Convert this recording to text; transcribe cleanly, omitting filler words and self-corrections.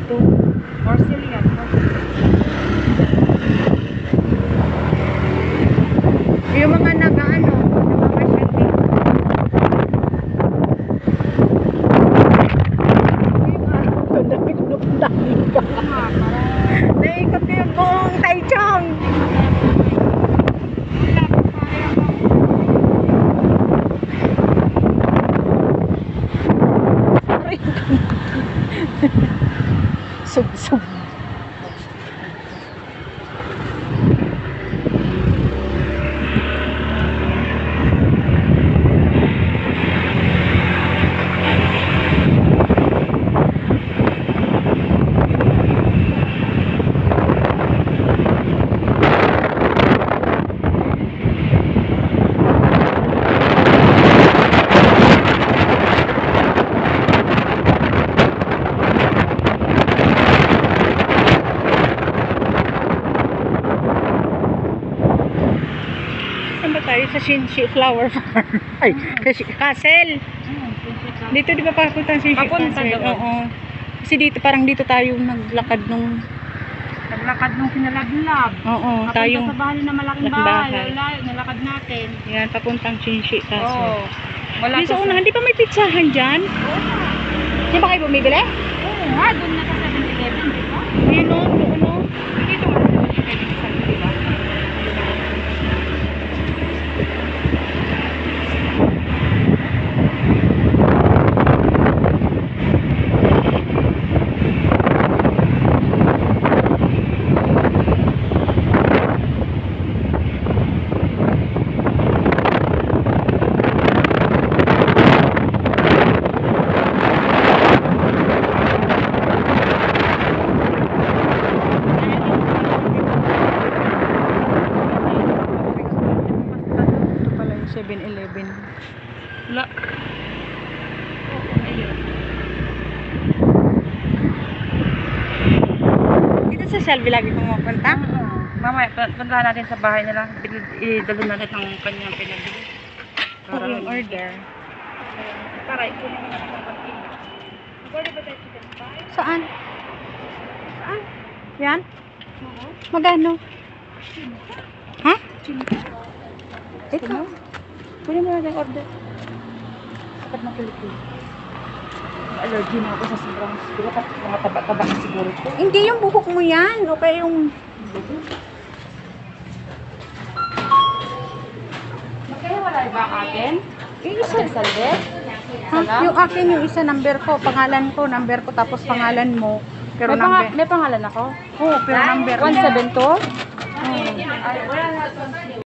dito. Marcel yan. Yung mga nag-ano, namamasyal dito. Naikot ko yung buong Taichung. Sub-sub. Tayo sa Shinshi Flower Farm. Ay, sa Castle. Dito di ba papunta ang Shinshi Castle? Oo. Kasi dito parang dito tayo naglakad nung kinalablab. Oo, tayong sa bahay na malaking bahay. Layo, nalakad natin. Yan, papuntang Shinshi Castle. Oo. Wala Dito sa unahan, di ba may pizzahan dyan? Oo. Di ba kayo bumibili? Oo nga, doon na sa 7-Eleven, di ba? Yun o, doon o. Dito nga sa 7-Eleven, di ba? Ito pala yung 7-Eleven. Wala. Ayun. Dito sa Shelby lagi kong mapunta. Mamaya, punta natin sa bahay nila. Idalo natin ang kanyang pinabili. Oo, yung order. Para ikunin mo natin ang pag-ibig. Magkano ba tayo chicken pie? Saan? Saan? Yan? Oo. Magano? Ha? Ito. Kunin mo natin order. Dapat na Pilipino. Allergy na ako sa sobrang siguro. Mga taba-taba na siguro ito. Hindi yung buhok mo yan. Okay yung... Magkaya wala iba akin? Yung isa. Salde? Ha? Yung akin yung isa number ko. Pangalan ko, number ko. Tapos pangalan mo. Pero number. May pangalan ako? Oo, pero number. 172? Oo. Ay, wala na.